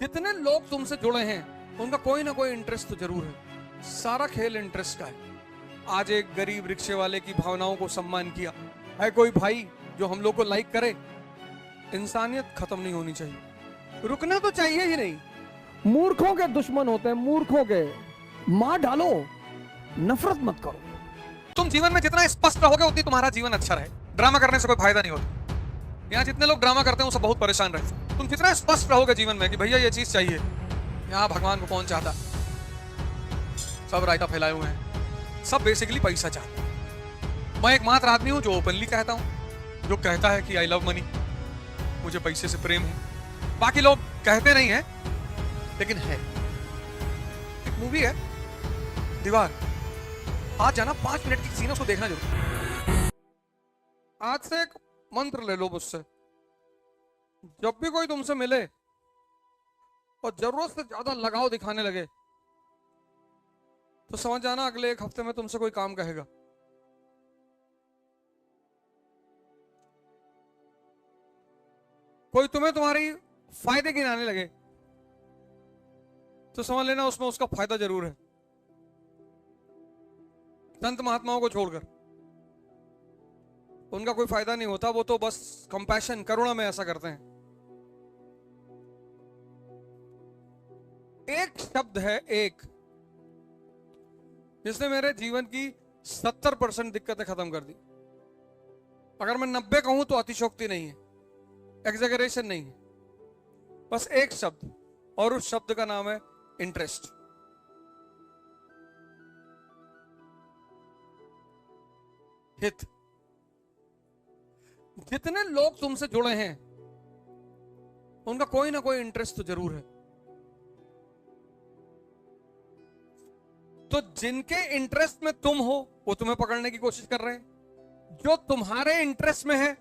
जितने लोग तुमसे जुड़े हैं उनका कोई ना कोई इंटरेस्ट तो जरूर है। सारा खेल इंटरेस्ट का है। आज एक गरीब रिक्शे वाले की भावनाओं को सम्मान किया है कोई भाई जो हम लोग को लाइक करे। इंसानियत खत्म नहीं होनी चाहिए, रुकना तो चाहिए ही नहीं। मूर्खों के दुश्मन होते हैं, मूर्खों के। मार डालो, नफरत मत करो। तुम जीवन में जितना स्पष्ट रहोगे उतनी तुम्हारा जीवन अच्छा रहे। ड्रामा करने से कोई फायदा नहीं होता। यहाँ जितने लोग ड्रामा करते हैं वो सब बहुत परेशान रहते हैं। तुम जितना स्पष्ट रहोगे जीवन में कि भैया ये चीज चाहिए, यहाँ भगवान को कौन चाहता, सब रायता फैलाए हुए हैं, सब बेसिकली पैसा चाहते हैं। मैं एकमात्र आदमी हूं जो ओपनली कहता हूं, जो कहता है कि आई लव मनी, मुझे पैसे से प्रेम है। बाकी लोग कहते नहीं है लेकिन है। एक मूवी है दीवार, आज जाना 5 मिनट की सीन है, उसको देखना जरूर। आज से एक मंत्र ले लो मुझसे, जब भी कोई तुमसे मिले और जरूरत से ज्यादा लगाव दिखाने लगे तो समझ जाना अगले 1 हफ्ते में तुमसे कोई काम कहेगा। कोई तुम्हें तुम्हारी फायदे गिनाने लगे तो समझ लेना उसमें उसका फायदा जरूर है। संत महात्माओं को छोड़कर उनका कोई फायदा नहीं होता, वो तो बस कंपैशन, करुणा में ऐसा करते हैं। एक शब्द है एक, जिसने मेरे जीवन की 70% दिक्कतें खत्म कर दी। अगर मैं 90 कहूं तो अतिशोक्ति नहीं है, एग्जैगरेशन नहीं है। बस एक शब्द, और उस शब्द का नाम है इंटरेस्ट। हित। जितने लोग तुमसे जुड़े हैं उनका कोई ना कोई इंटरेस्ट तो जरूर है। तो जिनके इंटरेस्ट में तुम हो वो तुम्हें पकड़ने की कोशिश कर रहे हैं, जो तुम्हारे इंटरेस्ट में है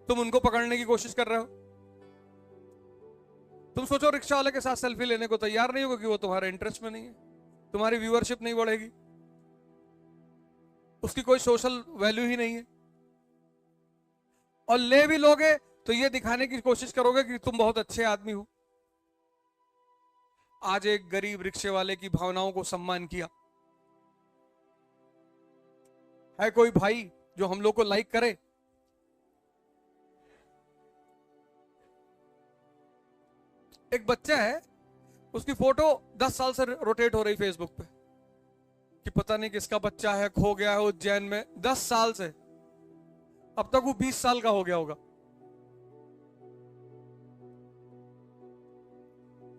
तुम उनको पकड़ने की कोशिश कर रहे हो। तुम सोचो रिक्शा वाले के साथ सेल्फी लेने को तैयार नहीं हो क्योंकि वो तुम्हारे इंटरेस्ट में नहीं है, तुम्हारी व्यूअरशिप नहीं बढ़ेगी, उसकी कोई सोशल वैल्यू ही नहीं है। और ले भी लोगे तो ये दिखाने की कोशिश करोगे कि तुम बहुत अच्छे आदमी हो। आज एक गरीब रिक्शे वाले की भावनाओं को सम्मान किया है कोई भाई जो हम लोग को लाइक करे। एक बच्चा है, उसकी फोटो 10 साल से रोटेट हो रही फेसबुक पे कि पता नहीं किसका बच्चा है, खो गया है उज्जैन में। 10 साल से, अब तक वो 20 साल का हो गया होगा।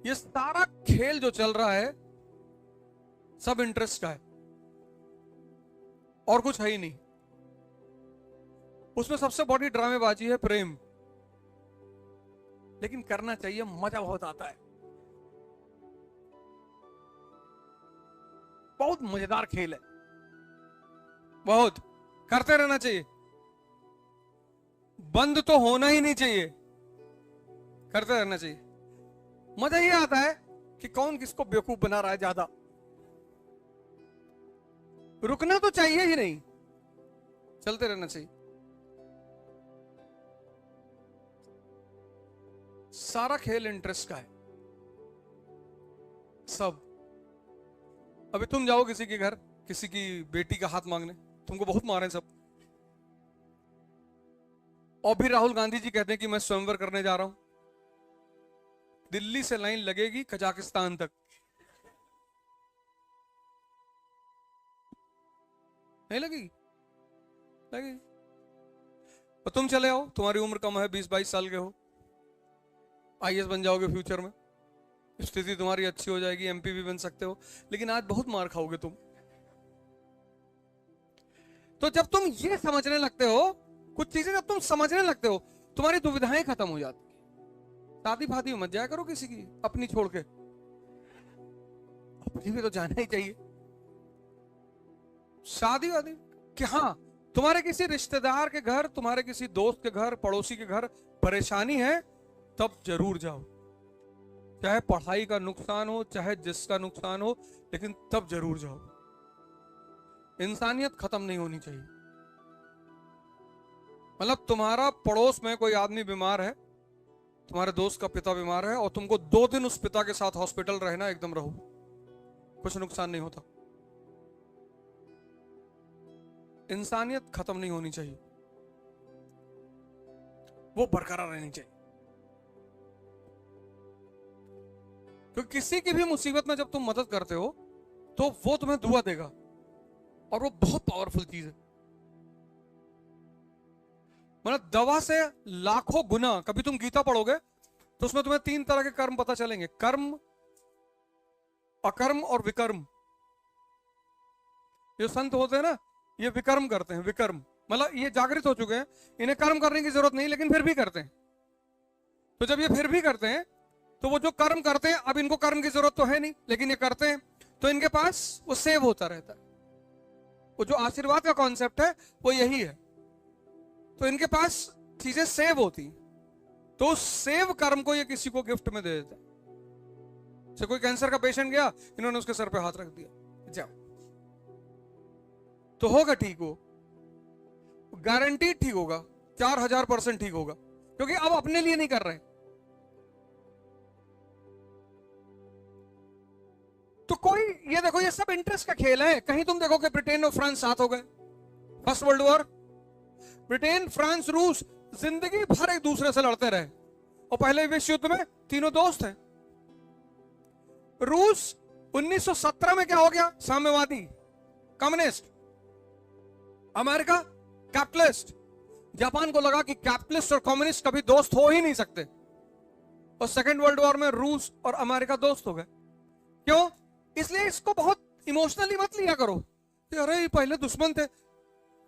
ये सारा खेल जो चल रहा है सब इंटरेस्ट का है और कुछ है ही नहीं। उसमें सबसे बड़ी ड्रामेबाजी है प्रेम, लेकिन करना चाहिए, मजा बहुत आता है। बहुत मजेदार खेल है, बहुत करते रहना चाहिए, बंद तो होना ही नहीं चाहिए, करते रहना चाहिए। मजा ये आता है कि कौन किसको बेवकूफ बना रहा है ज्यादा, रुकना तो चाहिए ही नहीं, चलते रहना चाहिए। सारा खेल इंटरेस्ट का है सब। अभी तुम जाओ किसी के घर, किसी की बेटी का हाथ मांगने, तुमको बहुत मारे सब। और भी राहुल गांधी जी कहते हैं कि मैं स्वयंवर करने जा रहा हूं, दिल्ली से लाइन लगेगी कजाकिस्तान तक, नहीं लगेगी? लगेगी। और तुम चले आओ, तुम्हारी उम्र कम है, 20-22 साल के हो, आईएएस बन जाओगे फ्यूचर में, स्थिति तुम्हारी अच्छी हो जाएगी, एमपी भी बन सकते हो, लेकिन आज बहुत मार खाओगे तुम। तो जब तुम ये समझने लगते हो, कुछ चीजें जब तुम समझने लगते हो, तुम्हारी दुविधाएं खत्म हो जाती। शादी फादी मत जाया करो किसी की अपनी छोड़ के, अपनी भी तो जाना ही चाहिए। शादी वादी कि हाँ, तुम्हारे किसी रिश्तेदार के घर, तुम्हारे किसी दोस्त के घर, पड़ोसी के घर परेशानी है, तब जरूर जाओ, चाहे पढ़ाई का नुकसान हो, चाहे जिसका नुकसान हो, लेकिन तब जरूर जाओ। इंसानियत खत्म नहीं होनी चाहिए। मतलब तुम्हारा पड़ोस में कोई आदमी बीमार है, तुम्हारे दोस्त का पिता बीमार है और तुमको 2 दिन उस पिता के साथ हॉस्पिटल रहना, एकदम रहो, कुछ नुकसान नहीं होता। इंसानियत खत्म नहीं होनी चाहिए, वो बरकरार रहनी चाहिए। क्योंकि किसी की भी मुसीबत में जब तुम मदद करते हो तो वो तुम्हें दुआ देगा, और वो बहुत पावरफुल चीज है। मतलब दवा से लाखों गुना। कभी तुम गीता पढ़ोगे तो उसमें तुम्हें 3 तरह के कर्म पता चलेंगे, कर्म, अकर्म और विकर्म। ये संत होते हैं ना, ये विकर्म करते हैं, विकर्म मतलब ये जागृत हो चुके हैं, इन्हें कर्म करने की जरूरत नहीं, लेकिन फिर भी करते हैं। तो जब ये फिर भी करते हैं तो वो जो कर्म करते हैं, अब इनको कर्म की जरूरत तो है नहीं, लेकिन ये करते हैं, तो इनके पास वो सेव होता रहता है। वो जो आशीर्वाद का कॉन्सेप्ट है वो यही है। तो इनके पास चीजें सेव होती, तो उस सेव कर्म को ये किसी को गिफ्ट में दे देता है। जैसे कोई कैंसर का पेशेंट गया, इन्होंने उसके सर पे हाथ रख दिया, जाओ, तो होगा ठीक, वो गारंटी ठीक होगा, 4000% ठीक होगा, क्योंकि अब अपने लिए नहीं कर रहे। तो कोई, ये देखो, ये सब इंटरेस्ट का खेल है। कहीं तुम देखो कि ब्रिटेन और फ्रांस साथ हो गए, first world war, Britain, France, रूस जिंदगी भर एक दूसरे से लड़ते रहे, और पहले विश्व युद्ध में तीनों दोस्त हैं। रूस 1917 में क्या हो गया? साम्यवादी, कम्युनिस्ट। America capitalist. जापान को लगा कि कैपिटलिस्ट और कम्युनिस्ट कभी दोस्त हो ही नहीं सकते, और सेकेंड वर्ल्ड वॉर में रूस और अमेरिका दोस्त हो गए। क्यों? इसलिए इसको बहुत इमोशनली मत लिया करो कि अरे ये पहले दुश्मन थे।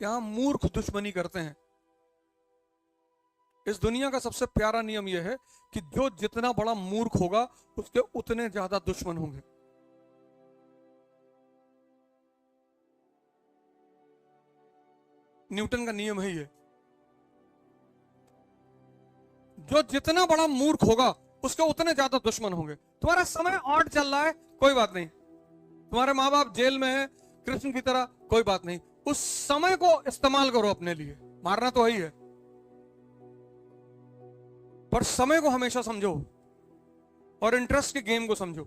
यहां मूर्ख दुश्मनी करते हैं। इस दुनिया का सबसे प्यारा नियम यह है कि जो जितना बड़ा मूर्ख होगा उसके उतने ज्यादा दुश्मन होंगे। न्यूटन का नियम है ये। जो जितना बड़ा मूर्ख होगा उसके उतने ज्यादा दुश्मन होंगे। तुम्हारा समय ऑड चल रहा है, कोई बात नहीं। तुम्हारे माँ बाप जेल में है कृष्ण की तरह, कोई बात नहीं। उस समय को इस्तेमाल करो अपने लिए। मारना तो ही है, पर समय को हमेशा समझो और इंटरेस्ट के गेम को समझो।